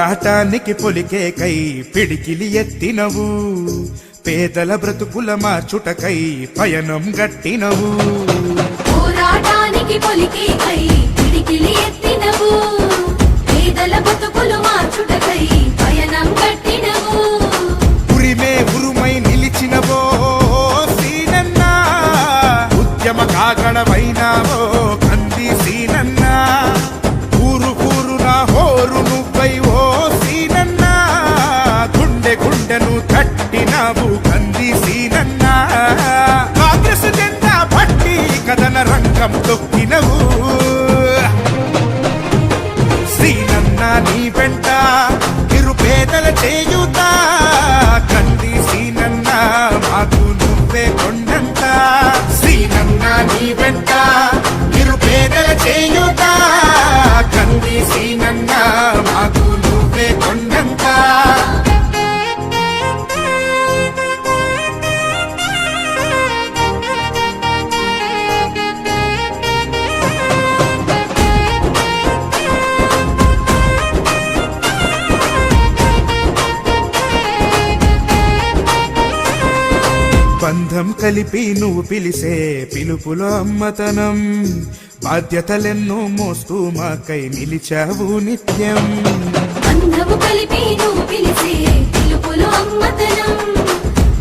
పోరాటానికి పొలికేకై పిడికిలి ఎత్తినవు, పేదల బ్రతుకుల మార్చుటకై పయనం గట్టినవు. పోరాటానికి పొలికేకై పిడికిలి ఎత్తినవు, పేదల బ్రతుకులు మార్చుటకై పయనం గట్టినవు. ఉరిమే ఉరుమై నిలిచినవో సీనన్న, ఉద్యమ కాగడవైనావో కంది సీనన్న. ఊరు ఊరున హోరు నువ్వై ఓ సీనన్న, గుండె గుండెను తట్టినావు కంది సీనన్న. కాంగ్రెస్ జెండా పట్టి కథన రంగం తొక్కినవు సీనన్న. నీ వెంట నిరుపేదల చేయుత కంది సీనన్న, మాకు నువ్వే కొండంత. సీనన్న నీ వెంట నిరుపేదల చేయుత కంది సీనన్న, మాకు నువ్వే కొండంత. బంధం కలిపి నువ్వు పిలిసే పిలుపులో అమ్మతనం, బాధ్యతలెన్నో మోస్తూ మాకై నిలిచావు నిత్యం. బంధము కలిపి నువ్వు పిలిసే పిలుపులో అమ్మతనం,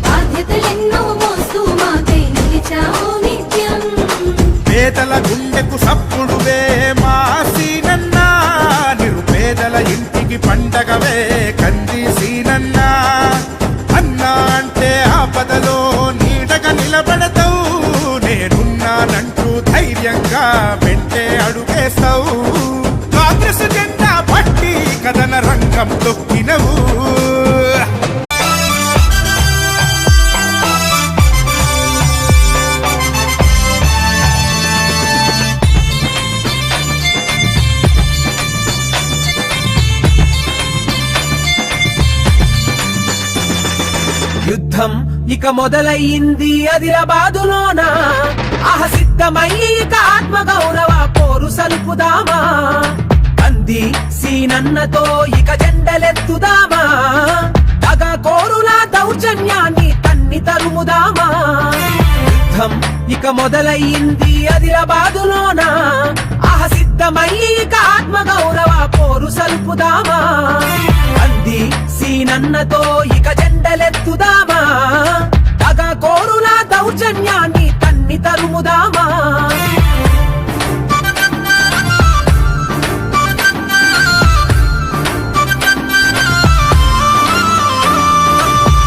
బాధ్యతలెన్నో మోస్తూ మాకై నిలిచావు నిత్యం. పేదల గుండెకు సప్పుడువే మా సీనన్న, నిరుపేదల ఇంటికి పండగవే కంది సీనన్న. అన్నా అంటే ఆపదలో నీడగా నిలబడతావు, నేనున్నానంటూ ధైర్యంగా వెంటే అడుగేస్తావు. కాంగ్రెస్ జెండా పట్టి కథన రంగం తొక్కినవు. యుద్ధం ఇక మొదలయ్యింది ఆదిలాబాదులోన, సిద్ధమయ్యి ఇక ఆత్మగౌరవ పోరు సలుపుదామా. కంది సీనన్నతో ఇక జెండలెత్తుదామా, తగ కోరుల దౌర్జన్యాన్ని తన్ని తరుముదామా. యుద్ధం ఇక మొదలయ్యింది ఆదిలాబాదులోన, సిద్ధమయ్యి ఇక ఆత్మగౌరవ పోరు సలుపుదామా. కంది సీనన్నతో ఇక జెండలెత్తుదామా, తగ కోరుల దౌర్జన్యాన్ని తన్ని తరుముదామా.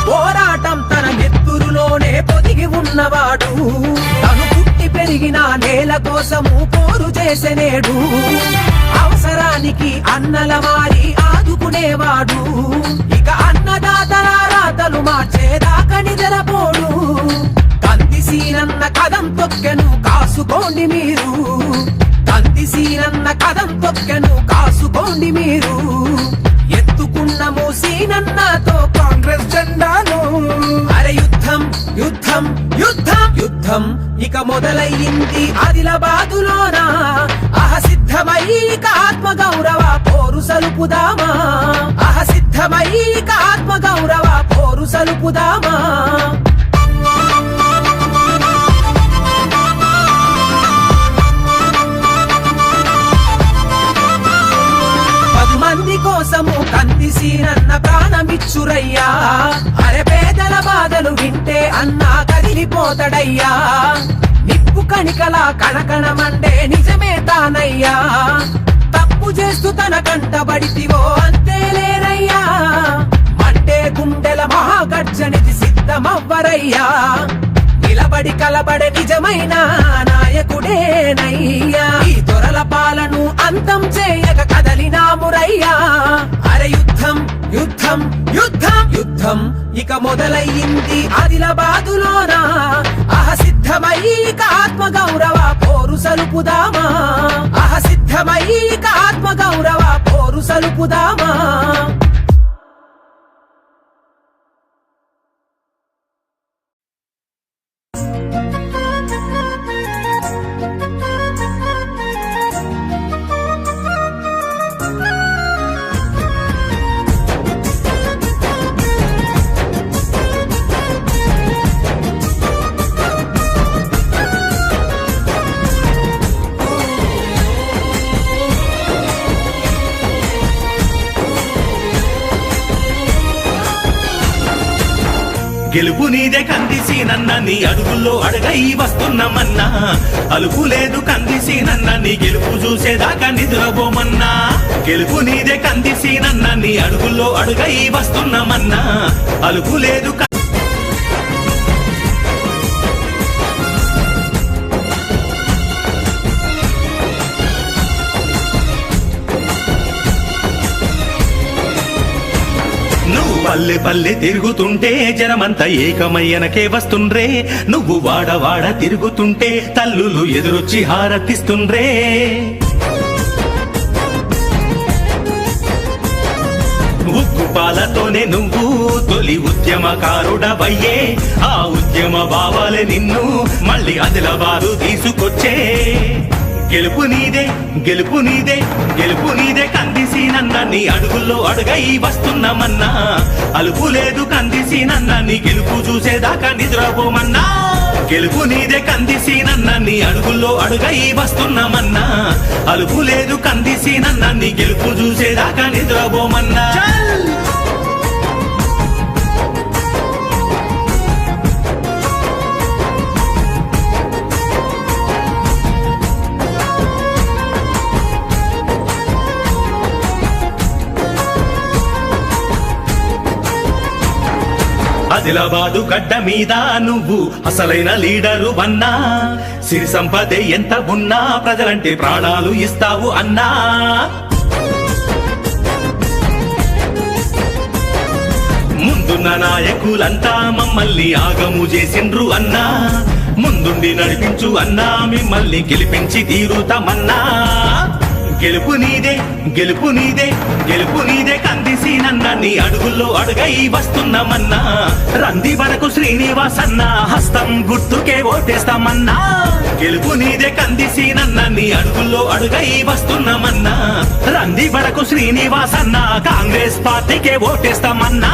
పోరాటం తన నెత్తురులోనే పొదిగి ఉన్నవాడు, తను పుట్టి పెరిగిన నేల కోసము పోరు చేసెనేడు. అవసరానికి అన్నల మారి ఆదుకునేవాడు, ఇక అన్నదాతల రాతలు మార్చేదాకా నిద్రపోడు. కంది సీనన్న కదం తొక్కెను కాసుకోండి మీరు, కంది సీనన్న కదం తొక్కెను కాసుకోండి మీరు. ఎత్తుకున్నము సీనన్నతో కాంగ్రెస్ జెండాను. అరే యుద్ధం యుద్ధం యుద్ధం యుద్ధం ఇక మొదలయ్యింది ఆదిలాబాదులోన, సిద్ధమయ్యి ఇక ఆత్మగౌరవ పోరు సలుపుదామా. సిద్ధమయ్యి ఇక ఆత్మగౌరవ పోరు సలుపుదామా. మంది కోసము కంది సీనన్న ప్రాణమిచ్చురయ్యా. అరే పేదల బాధలు వింటే అన్నా కదిలిపోతాడయ్యా. నిప్పు కణికల కణకణమండే నిజమే తానయ్యా. తప్పు చేస్తూ తన కంటబడితివో అంతేలేరయ్యా. మండే గుండెల మహాగర్జనికి సిద్ధమవ్వరయ్యా. నిలబడి కలబడే నిజమైన నాయకుడేనయ్యా. ఈ దొరల పాలను అంతం చేయక కదలినామురయ్యా. అరే యుద్ధం యుద్ధం యుద్ధం యుద్ధం ఇక మొదలయ్యింది ఆదిలాబాదులోన, సిద్ధమయ్యి ఇక ఆత్మగౌరవ పోరు సలుపుదామా. సిద్ధమయ్యి ఇక ఆత్మగౌరవ పోరు సలుపుదామా. గెలుపు నీదే కందిసి నన్న నీ అడుగుల్లో అడగై వస్తున్నామన్నా అలుపు లేదు కందిసి నన్న నీ గెలుపు చూసేదాకా నిద్రపోమన్నా గెలుపు నీదే కందిసి నన్న నీ అడుగుల్లో అడుగై వస్తున్నామన్నా అలుపు లేదు నువ్వు పల్లె పల్లె తిరుగుతుంటే జనమంతా ఏకమయ్యనకే వస్తుండ్రే నువ్వు వాడ తిరుగుతుంటే తల్లులు ఎదురొచ్చి హారతిస్తుండ్రే ఉక్కుపాలతోనే నువ్వు తొలి ఉద్యమకారుడవయ్యే ఆ ఉద్యమ భావాలే నిన్ను మళ్ళీ ఆదిలాబాదు తీసుకొచ్చే గెలుపు నీదే గెలుపు నీదే గెలుపు నీదే కందిసి నన్న నీ అడుగుల్లో అడుగై వస్తున్నామన్నా అలుపు లేదు కందిసి నన్న నీ గెలుపు చూసేదాకా నిద్రపోమన్నా గెలుపు నీదే కందిసి నన్న నీ అడుగుల్లో అడుగై వస్తున్నామన్నా అలుపు లేదు కందిసి నన్న నీ గెలుపు చూసేదాకా నిద్రపోమన్నా ఆదిలాబాదు గడ్డ మీద నువ్వు అసలైన లీడరు అన్నా సిరి సంపదే ఎంత ఉన్నా ప్రజలంటే ప్రాణాలు ఇస్తావు అన్నా ముందున్న నాయకులంతా మమ్మల్ని ఆగము చేసిండ్రు అన్నా ముందుండి నడిపించు అన్నా మిమ్మల్ని గెలిపించి తీరుతామన్నా గెలుపు నీదే గెలుపు నీదే గెలుపు నీదే కందిసి నన్న నీ అడుగుల్లో అడుగై వస్తున్నామన్నా రంది వరకు శ్రీనివాసన్న హస్తం గుర్తుకే ఓటేస్తామన్నా గెలుపు నీదే కందిసి నన్న నీ అడుగుల్లో అడుగై వస్తున్నామన్నా రంది వరకు శ్రీనివాసన్న కాంగ్రెస్ పార్టీకే ఓటేస్తామన్నా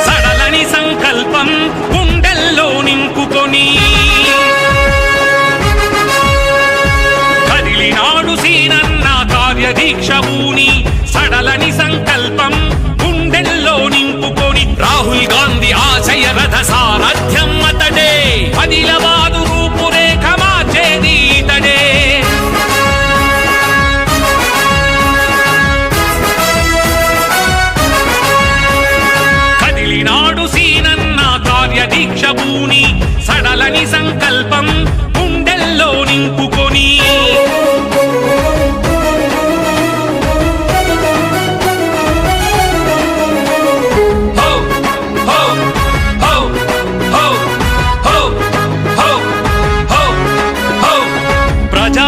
సడలని సంకల్పం గుండెల్లో నింపుకొని కదిలినాడు సీనన్న కార్యదీక్ష భూని సడలని సంకల్పం గుండెల్లో నింపుకొని రాహుల్ గాంధీ ఆశయ రథ సారథ్యం అతడే ఆదిలాబాదు రూపురేఖ మార్చేది ఇతడే దీక్ష భూని సడలని సంకల్పం గుండెల్లో నింపుకొని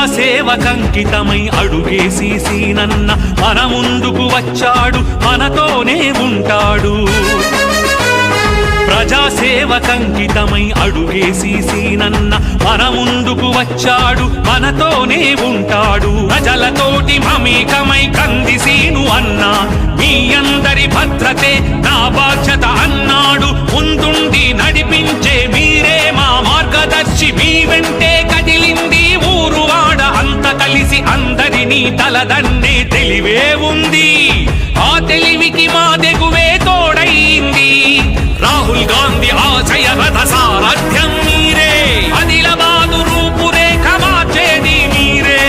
ప్రజాసేవకంకితమై అడుగేసి సీనన్న మన ముందుకు వచ్చాడు మనతోనే ఉంటాడు ప్రజాసేవకంకితమై అడుగేసి సీనన్న మన ముందుకు వచ్చాడు మనతోనే ఉంటాడు ప్రజలతోటి మమేకమై కందిసీను అన్నా మీ అందరి భద్రతే నా బాధ్యత అన్నాడు ముందుండి నడిపించే మీరే మా మార్గదర్శి మీ వెంటే కదిలింది ఊరువాడ అంత కలిసి అందరినీ తలదన్నే తెలివే ఉంది ఆ తెలివికి మా తెగువే తోడైంది రాహుల్ గాంధీ ఆశయ రథ సారథ్యం మీరే ఆదిలాబాదు రూపురేఖ మార్చేది మీరే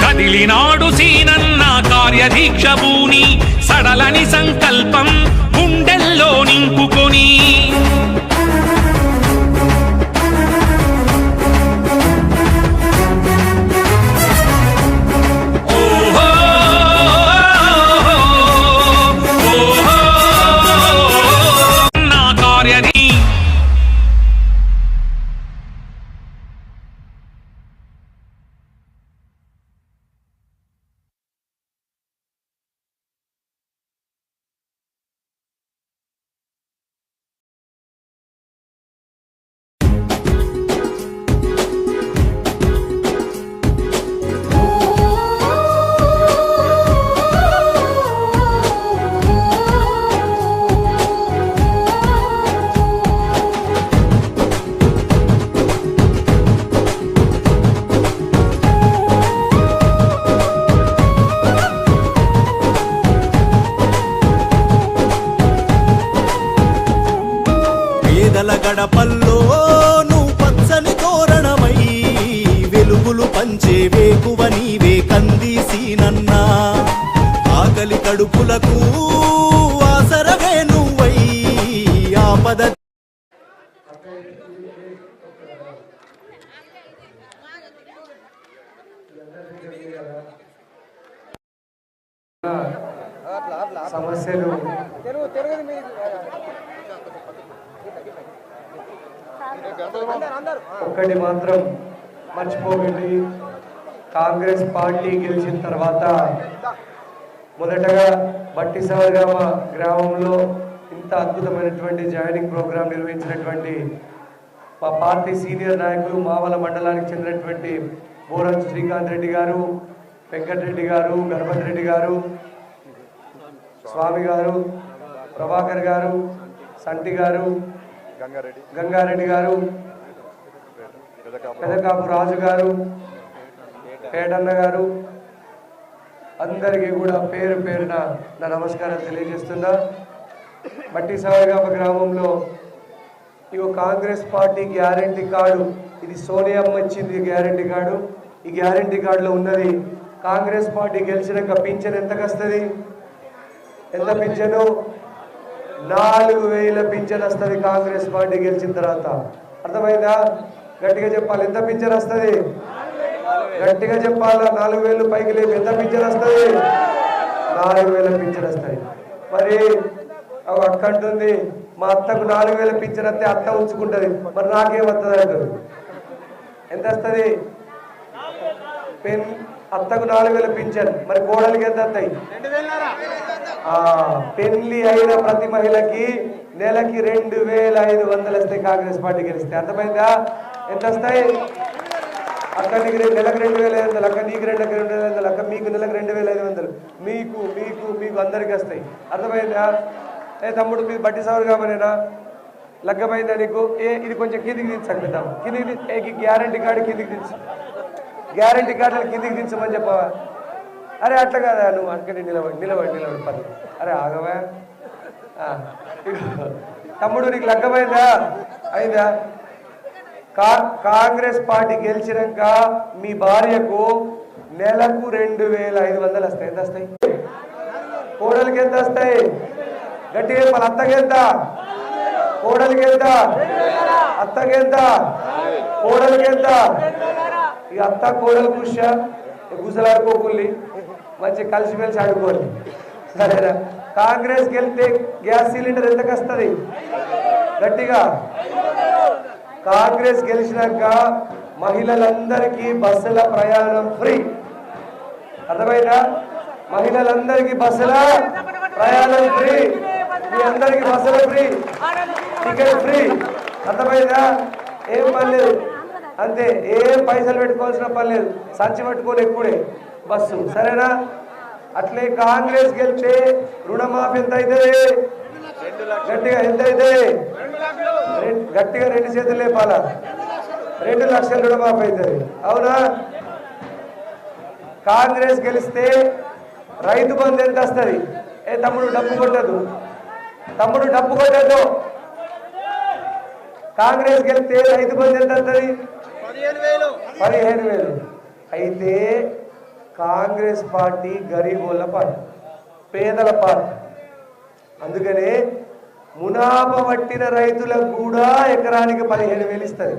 కదిలినాడు సీనన్న కార్యదీక్ష భూని సడలని సంకల్పం గుండెల్లో నింపుకొని పేదల గడపల్లో నువ్వు పచ్చని తోరణమై వెలుగులు పంచే వేకువ నీవే కంది సీనన్నా ఆకలి కడుపులకు ఆసరవే నువ్వై ఆపద సమస్యలు ఒక్కటి మాత్రం మర్చిపోకండి, కాంగ్రెస్ పార్టీ గెలిచిన తర్వాత మొదటగా బట్టి సవర్గామ గ్రామంలో ఇంత అద్భుతమైనటువంటి జాయినింగ్ ప్రోగ్రాం నిర్వహించినటువంటి మా పార్టీ సీనియర్ నాయకులు మావల మండలానికి చెందినటువంటి బోరం శ్రీకాంత్ రెడ్డి గారు, వెంకటరెడ్డి గారు, గణపతి రెడ్డి గారు, స్వామి గారు, ప్రభాకర్ గారు, సంటి గారు, గంగారెడ్డి గారు, పెదకాపు రాజు గారు, పేడన్న గారు, అందరికీ కూడా పేరు పేరున నా నమస్కారం తెలియజేస్తున్నా. బట్టి సవర్గామ గ్రామంలో ఇగో కాంగ్రెస్ పార్టీ గ్యారంటీ కార్డు, ఇది సోనియమ్మ ఇచ్చింది గ్యారంటీ కార్డు. ఈ గ్యారంటీ కార్డులో ఉన్నది కాంగ్రెస్ పార్టీ గెలిచినాక పింఛన్ ఎంతకు వస్తుంది? ఎంత పింఛను? 4000 పింఛన్ వస్తుంది కాంగ్రెస్ పార్టీ గెలిచిన తర్వాత. అర్థమైందా? గట్టిగా చెప్పాలి. ఎంత పింఛన్ వస్తుంది? గట్టిగా చెప్పాలా? 4000 పైకి లేవు. ఎంత పింఛన్ వస్తుంది? 4000 పింఛన్ వస్తుంది. మరి అక్క అంటుంది మా అత్తకు 4000 పింఛన్ వస్తే అత్త ఉంచుకుంటుంది, మరి నాకేమవుతుంది అంటుంది. ఎంత వస్తుంది? అత్తకు 4000 పింఛన్, మరి కోడలికి ఎంత వస్తాయి? పెళ్లి అయిన ప్రతి మహిళకి నెలకి 2500 వస్తాయి కాంగ్రెస్ పార్టీ గెలిస్తే. అర్థమైందా? ఎంత వస్తాయి? అక్క నీకు నెలకు 2500, అక్క నీకు 2500, అక్క మీకు నెలకు 2500, మీకు మీకు మీకు అందరికి వస్తాయి. అర్థమైందా? తమ్ముడు మీరు బట్టి సవర్గామనేనా? లగ్గమైందా నీకు? ఇది కొంచెం కిందికి దించగలుగుతాం. కిందికి గ్యారంటీ కార్డు కిందికి దించు, గ్యారంటీ కార్డులు కిందికి దించమని చెప్పవా? అరే అట్లా కదా, నువ్వు అనుకుని నిలబడి పని. అరే ఆగవా తమ్ముడు, నీకు లగ్గమైందా? అయిందా? కాంగ్రెస్ పార్టీ గెలిచినాక మీ భార్యకు నెలకు 2500 వస్తాయి. ఎంత వస్తాయి? కోడలికి ఎంత వస్తాయి? గట్టిగా మన అత్తకి ఎంత? కోడలికి ఎంత? అత్తకి ఎంత? కోడలికి ఎంత? ఇక అత్త కోడలు కూర్చా గుసలాడుకోకుల్లి, మంచి కలిసిమెలిసి ఆడుకోవాలి. సరేనా? కాంగ్రెస్ గెలిస్తే గ్యాస్ సిలిండర్ ఎంతకు వస్తుంది? గట్టిగా కాంగ్రెస్ గెలిచినాక మహిళలందరికీ బస్సుల ప్రయాణం ఫ్రీ. అర్థమైనా? మహిళలందరికీ బస్సుల ప్రయాణం ఫ్రీ. మీ అందరికీ బస్సుల ఫ్రీ, టికెట్ ఫ్రీ. అర్థమైందా? ఏం పని లేదు, అంతే. ఏం పైసలు పెట్టుకోవాల్సిన పని లేదు, సంచి పట్టుకొని ఎక్కుడే బస్సు. సరేనా? అట్లే కాంగ్రెస్ గెలిస్తే రుణమాఫీ ఎంత అవుతుంది? గట్టిగా ఎంత అవుతుంది? గట్టిగా 2 చేతులు లేపాలా? 2 లక్షల రుణమాఫీ అవుతుంది. అవునా? కాంగ్రెస్ గెలిస్తే రైతు బంధు ఎంత వస్తుంది? తమ్ముడు డబ్బు కొట్టదు, తమ్ముడు డబ్బు కొట్టదు. కాంగ్రెస్ గెలిస్తే రైతు బంధు ఎంత వస్తుంది? 15,000. అయితే కాంగ్రెస్ పార్టీ గరీబోళ్ళ పార్టీ, పేదల పార్టీ. అందుకనే మునాప పట్టిన రైతులకు కూడా ఎకరానికి 15,000 ఇస్తుంది.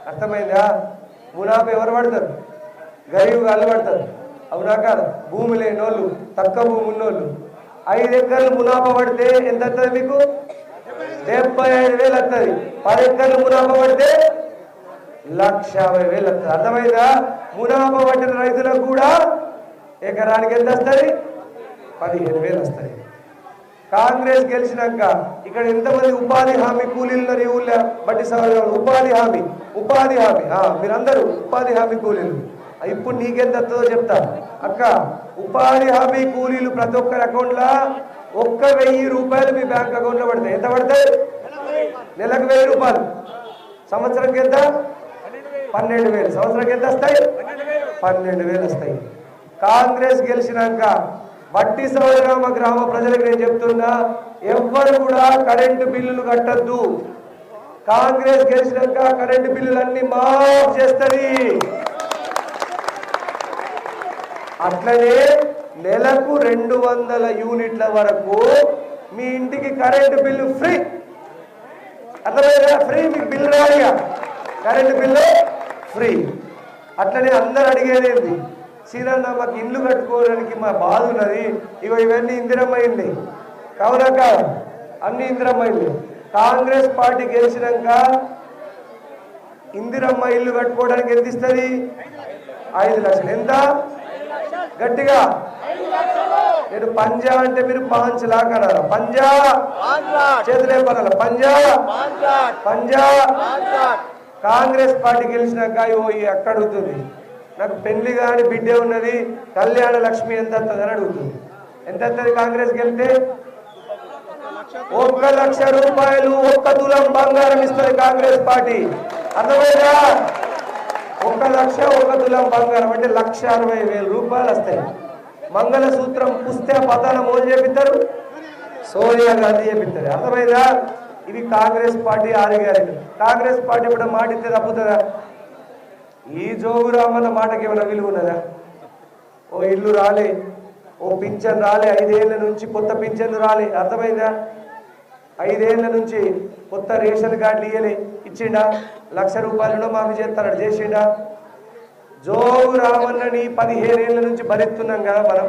అర్థమైందా? మునాప ఎవరు పడతారు? గరీబ్ వాళ్ళు పడతారు. అవునా కాదు? భూమి లేని వాళ్ళు, తక్కువ భూమి ఉన్నోళ్ళు 5 ఎకర్లు మునాప పడితే ఎంత వస్తుంది మీకు? 75,000 వస్తుంది. 10 ఎకర్లు మునాప పడితే 1,50,000 వస్తుంది. అర్థమైందా? మునాప పట్టిన రైతులకు కూడా ఎకరానికి ఎంత వస్తుంది? 15,000 వస్తుంది. కాంగ్రెస్ గెలిచినాక ఇక్కడ ఎంతమంది ఉపాధి హామీ కూలీలు ఈ ఊళ్ళో? బట్టి సవర్గాలు ఉపాధి హామీ మీరందరూ ఉపాధి హామీ కూలీలు. ఇప్పుడు నీకెంత వస్తుందో చెప్తా అక్క. ఉపాధి హామీ కూలీలు ప్రతి ఒక్కరి అకౌంట్లో 1,000 రూపాయలు మీ బ్యాంక్ అకౌంట్లో పడతాయి. ఎంత పడతాయి? నెలకు 1,000 రూపాయలు. సంవత్సరంకి ఎంత? 12,000. సంవత్సరానికి ఎంత వస్తాయి? 12,000 వస్తాయి. కాంగ్రెస్ గెలిచినాక బట్టి సవర్గామ గ్రామ ప్రజలకు నేను చెప్తున్నా, ఎవ్వరు కూడా కరెంటు బిల్లులు కట్టద్దు. కాంగ్రెస్ గెలిచినాక కరెంటు బిల్లులన్నీ మాఫ్ చేస్తుంది. అట్లనే నెలకు 200 యూనిట్ల వరకు మీ ఇంటికి కరెంటు బిల్లు ఫ్రీ. అర్థమైనా? ఫ్రీ. మీకు బిల్లు రాలిగా కరెంటు బిల్లు ఫ్రీ. అట్లనే అందరు అడిగేది ఏంది, సీనన్న మాకు ఇల్లు కట్టుకోవడానికి మా బాధ ఉన్నది, ఇగో ఇవన్నీ ఇందిరమ్మైంది. కావునా కాదు? అన్ని ఇందిరమ్మైంది. కాంగ్రెస్ పార్టీ గెలిచినాక ఇందిరమ్మ ఇల్లు కట్టుకోవడానికి ఎంత ఇస్తుంది? 5 లక్షలు. ఎంత? గట్టిగా నేను పంజా అంటే మీరు 5 లాక్ అనాల. పంజా చేతులే పనాల. పంజా పంజా. కాంగ్రెస్ పార్టీ గెలిచినాక ఎక్కడ అడుగుతుంది, నాకు పెళ్లి కాని బిడ్డే ఉన్నది, కళ్యాణ లక్ష్మి ఎంత వస్తుంది అని అడుగుతుంది. ఎంత వస్తుంది కాంగ్రెస్ గెలిస్తే? 1 లక్ష రూపాయలు 1 తులం బంగారం ఇస్తుంది కాంగ్రెస్ పార్టీ. అర్థమైనా? 1 లక్ష 1 తులం బంగారం అంటే 1,60,000 రూపాయలు వస్తాయి. మంగళసూత్రం పుస్తే పతానం ఓన్ చేపిస్తారు, సోనియా గాంధీ చేపిస్తారు. అర్థమైందా? ఇవి Congress party 6 guarantee. Congress party ఇప్పుడు మాట ఇస్తే తప్పుతుందా? ఈ జోగురామన్న మాటకి ఏమైనా విలువ ఉన్నదా? ఓ ఇల్లు రాలే, ఓ పింఛన్ రాలే, 5 ఏళ్ల నుంచి కొత్త పింఛన్లు రాలే. అర్థమైందా? 5 ఏళ్ల నుంచి కొత్త రేషన్ కార్డులు ఇయ్యలే, ఇచ్చిండా? 1,00,000 రూపాయలు మాఫీ చేస్తాడు, చేసిండా? జోగు రామన్నని 15 ఏళ్ల నుంచి భరిస్తున్నాం కదా మనం.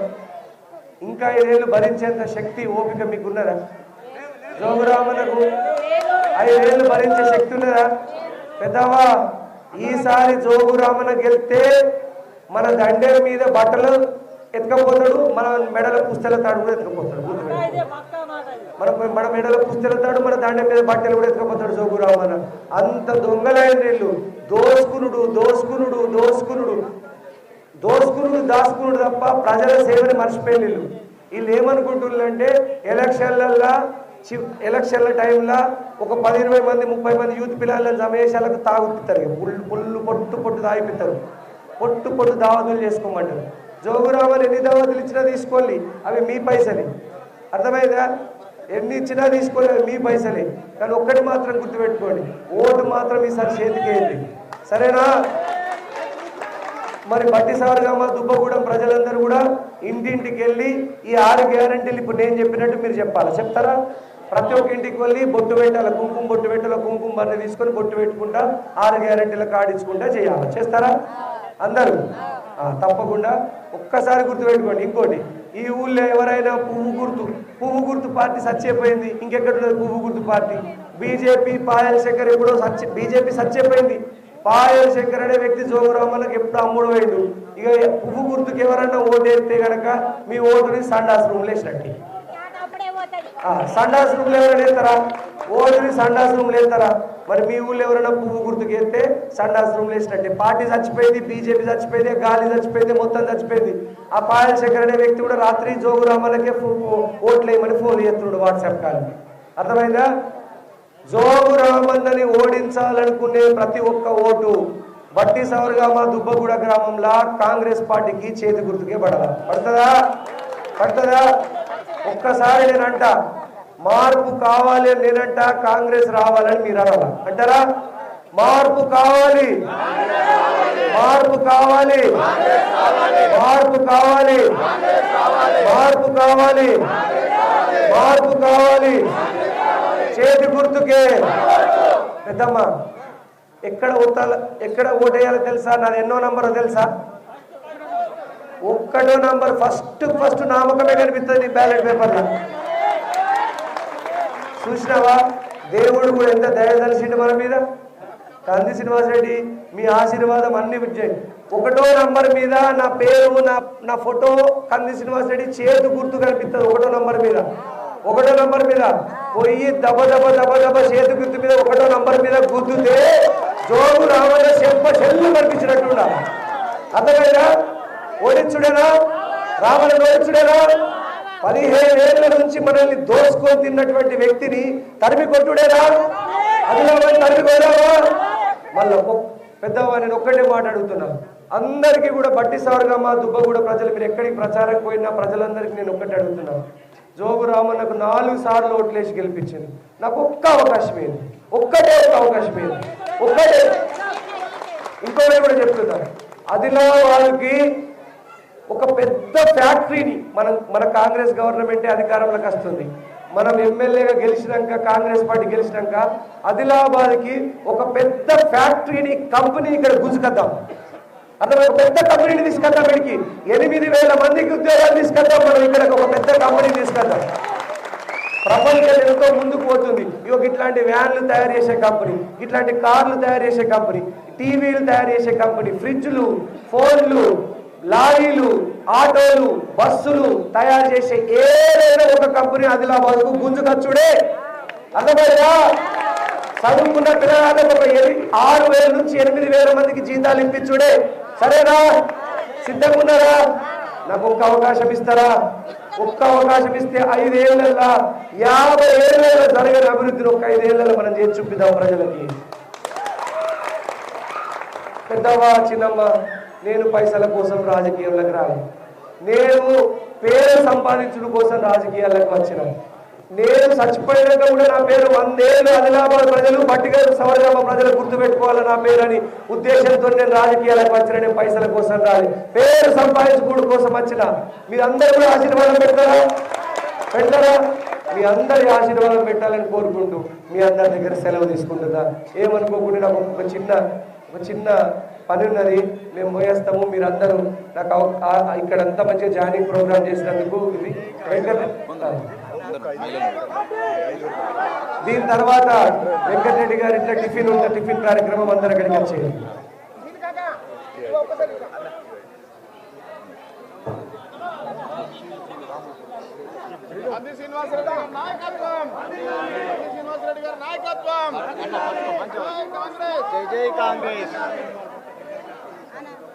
ఇంకా 5 ఏళ్ళు భరించేంత శక్తి ఓపిక మీకున్నదా? జోగు రామన్నకు 5 ఏళ్ళు భరించే శక్తి ఉన్నదా? పెద్దవా, ఈసారి జోగు రామన్న గెలిస్తే మన దండేల మీద బట్టలు ఎత్తుకపోతాడు, మన మెడల పుస్తల తాడు కూడా ఎత్తుకపోతాడు. మన మెడల పుస్తల తాడు, మన దండ మీద బట్టలు కూడా ఎత్తుకపోతాడు జోగు రామన్న. అంత దొంగలైన వీళ్ళు. దోసుకునుడు దోసుకునుడు దోసుకునుడు దోసుకునుడు దాసుకునుడు తప్ప ప్రజల సేవని మర్చిపోయిన వీళ్ళు ఏమనుకుంటున్నారంటే ఎలక్షన్ల టైంలో ఒక 10-20 మంది 30 మంది యూత్ పిల్లలను జమేషాలకు తాగుపిస్తారు, పుల్లు పొట్టు పొట్టు తాగిపిస్తారు, పొట్టు పొట్టు దావతులు చేసుకోమంటారు. జోగురామన్ ఎన్ని దావతులు ఇచ్చినా తీసుకోండి, అవి మీ పైసలే. అర్థమైందా? ఎన్ని ఇచ్చినా తీసుకోండి, అవి మీ పైసలే. కానీ ఒక్కటి మాత్రం గుర్తుపెట్టుకోండి, ఓటు మాత్రం ఈసారి చేతికేయండి. సరేనా? మరి బట్టి సారుగామ దుబ్బగూడెం ప్రజలందరూ కూడా ఇంటింటికి వెళ్ళి ఈ 6 గ్యారెంటీలు ఇప్పుడు నేను చెప్పినట్టు మీరు చెప్పాలి. చెప్తారా? ప్రతి ఒక్క ఇంటికి వెళ్ళి బొట్టు పెట్టాలి, కుంకుమ బొట్టు పెట్టాలి, కుంకుమ బర్రె తీసుకొని బొట్టు పెట్టుకుంటా 6 గ్యారెంటీల కార్డు ఇచ్చుకుంటా చేయాలి. చేస్తారా అందరూ? తప్పకుండా. ఒక్కసారి గుర్తుపెట్టుకోండి. ఇంకోటి, ఈ ఊళ్ళో ఎవరైనా పువ్వు గుర్తు పార్టీ సచ్చిపోయింది. ఇంకెక్కడున్నది పువ్వు గుర్తు పార్టీ? బీజేపీ పాయల్ శంకర్ ఎప్పుడో బీజేపీ సచ్చిపోయింది. పాయల్ శంకర్ అనే వ్యక్తి జోగురామన్నకి ఎప్పుడు అమ్ముడు పోయిండు. ఇక పువ్వు గుర్తుకి ఎవరన్నా ఓటు వేస్తే గనక మీ ఓటుని సండాస్ రూమ్లో వేసినట్టు. సండాస్ రూమ్లో ఎవరైనా వేస్తారా? ఓటుని సండాస్ రూమ్లో వేస్తారా? మరి మీ ఊళ్ళో ఎవరైనా పువ్వు గుర్తుకు వేస్తే సండాస్ రూమ్లో వేసినట్టే. పార్టీ చచ్చిపోయింది, బీజేపీ చచ్చిపోయింది, గాలి చచ్చిపోయింది, మొత్తం చచ్చిపోయింది. ఆ పాయల్ శంకర్ అనే వ్యక్తి కూడా రాత్రి జోగురామన్నకే ఓట్లు వేయమని ఫోన్ చేస్తున్నాడు వాట్సాప్ కాల్. అర్థమైందా? జోగురామన్నని ఓడించాలనుకునే ప్రతి ఒక్క ఓటు బట్టి సవర్గామ దుబ్బగూడ గ్రామంలో కాంగ్రెస్ పార్టీకి చేతి గుర్తుకే పడుతుందా? ఒక్కసారి నేనంట మార్పు కావాలి అని నేనంట, కాంగ్రెస్ రావాలని మీరు అనాలా అంటారా? మార్పు కావాలి, మార్పు కావాలి, మార్పు కావాలి, మార్పు కావాలి, మార్పు కావాలి. చేతి గుర్తుకే. పెద్దమ్మ, ఎక్కడ ఓటేయాలో తెలుసా? నాది ఎన్నో నంబర్ తెలుసా? 1వ నంబర్. ఫస్ట్ నామకమే కనిపిస్తుంది నీ బ్యాలెట్ పేపర్లో. చూసినావా? దేవుడు కూడా ఎంత దయదలిసిండు మన మీద. కంది శ్రీనివాసరెడ్డి, మీ ఆశీర్వాదం అన్ని విజయ్. 1వ నంబర్ మీద నా పేరు, నా ఫోటో కంది శ్రీనివాసరెడ్డి చేతి గుర్తు కనిపిస్తుంది 1వ నంబర్ మీద. 1వ నంబర్ మీద పోయి దబ దబ దబ దబ చేతి గుర్తు మీద 1వ నంబర్ మీద గుర్తుతే జోగు రామన్న చెల్లు కనిపించినట్టున్నా. అర్థమైనా? ఓడించుడేనా? రామన్న ఓడించుడేనా? 15 ఏళ్ల నుంచి మనల్ని దోసుకొని తిన్నటువంటి వ్యక్తిని తరిమి కొట్టుడేనా? అదిలామని తరిమి కొట్టావా? మళ్ళా పెద్దవా, నేను ఒక్కటే మాట అడుగుతున్నా అందరికీ కూడా, బట్టి సవర్గమ్మ దుబ్బగూడ ప్రజలు, మీరు ఎక్కడికి ప్రచారం పోయినా ప్రజలందరికీ నేను ఒక్కటే అడుగుతున్నా, జోగు రామన్నకు 4 సార్లు ఓట్లేసి గెలిపించింది. నాకు ఒక్క అవకాశం ఏంది, ఒక్కటే ఒక అవకాశం ఏంది, ఒక్కటే. ఇంకోటి కూడా చెప్తున్నారు, ఆదిలాబాద్కి ఒక పెద్ద ఫ్యాక్టరీని మన కాంగ్రెస్ గవర్నమెంటే అధికారంలోకి వస్తుంది. మనం ఎమ్మెల్యేగా గెలిచినాక, కాంగ్రెస్ పార్టీ గెలిచినాక ఆదిలాబాద్కి ఒక పెద్ద ఫ్యాక్టరీని, కంపెనీ ఇక్కడ గుంజుకొద్దాం. అతను ఒక పెద్ద కంపెనీని తీసుకొద్దాం. వీడికి 8,000 మందికి ఉద్యోగాలు తీసుకొద్దాం. మనం ఇక్కడ ఒక పెద్ద కంపెనీ తీసుకొద్దాం. ప్రపంచం ఎంతో ముందుకు పోతుంది. ఇట్లాంటి వ్యాన్లు తయారు చేసే కంపెనీ, ఇట్లాంటి కార్లు తయారు చేసే కంపెనీ, టీవీలు తయారు చేసే కంపెనీ, ఫ్రిడ్జ్లు, ఫోన్లు, లారీలు, ఆటోలు, బస్సులు తయారు చేసే ఏదైనా ఒక కంపెనీ ఆదిలాబాద్కు గుంజుకొచ్చుడే. అర్థమైనా? చదువుకున్న పిల్లలకు ఒక 6,000 నుంచి 8,000 మందికి జీతాలు ఇప్పించుడే. సరేనా? సిద్ధంగా ఉన్నారా? నాకు ఒక్క అవకాశం ఇస్తారా? ఒక్క అవకాశం ఇస్తే 5 ఏళ్లలో 50 ఏళ్లలో జరగని అభివృద్ధిని ఒక్క 5 ఏళ్లలో మనం చేసి చూపిద్దాం ప్రజలకి. పెద్దవా చిన్నమ్మ, నేను పైసల కోసం రాజకీయాలకు రాలి, నేను పేరు సంపాదించడం కోసం రాజకీయాలకు వచ్చిన. నేను చచ్చిపోయినాక కూడా నా పేరు 100 ఏళ్ళు ఆదిలాబాద్ ప్రజలు, బట్టిగారు సవర్గమ్మ ప్రజలు గుర్తుపెట్టుకోవాలి నా పేరు అని ఉద్దేశంతో నేను రాజకీయాలకు వచ్చిన. నేను పైసల కోసం రాలి, పేరు సంపాదించుకోవడం కోసం వచ్చిన. మీరందరూ కూడా ఆశీర్వాదం పెట్టారా? మీ అందరి ఆశీర్వాదం పెట్టాలని కోరుకుంటూ మీ అందరి దగ్గర సెలవు తీసుకుంటుందా? ఏమనుకోకుండా నాకు ఒక చిన్న పని ఉన్నది, మేము పోయేస్తాము. మీరందరూ నాకు ఇక్కడ అంతా మంచిగా జాయినింగ్ ప్రోగ్రామ్ చేసినందుకు ఇది దీని తర్వాత వెంకటరెడ్డి గారి ఇట్లా టిఫిన్ ఉంటే టిఫిన్ కార్యక్రమం అందరూ అక్కడికి వచ్చేది. జై కాంగ్రెస్.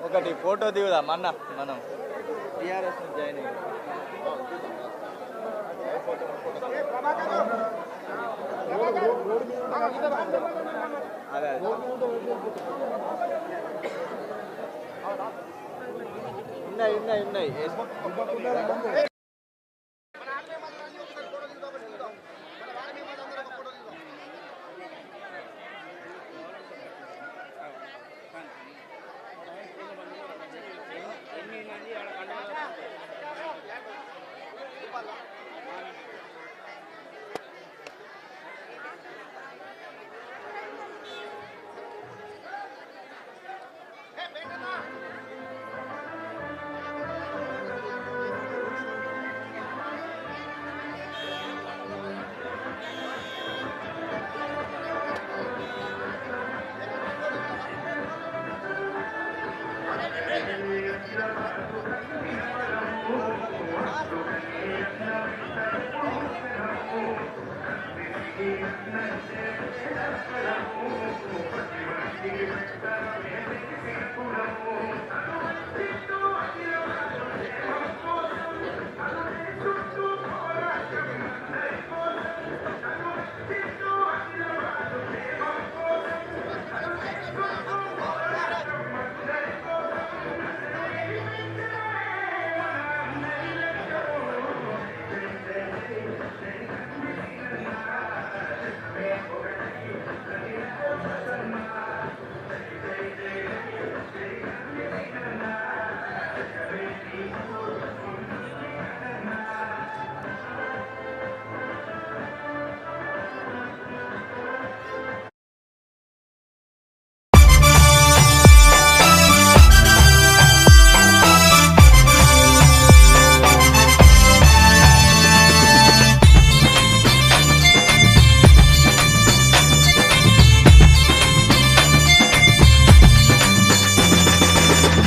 ఒకటి ఫోటో దిగుదాం అన్న, మనం టీఆర్ఎస్ జాయిన్ అయ్యాం. అదే ఉన్నాయి.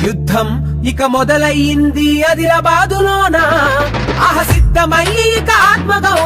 యుద్ధం ఇక మొదలయ్యింది ఆదిలాబాదులోన. ఆహసిద్ధమయ్యి ఇక ఆత్మగౌరవం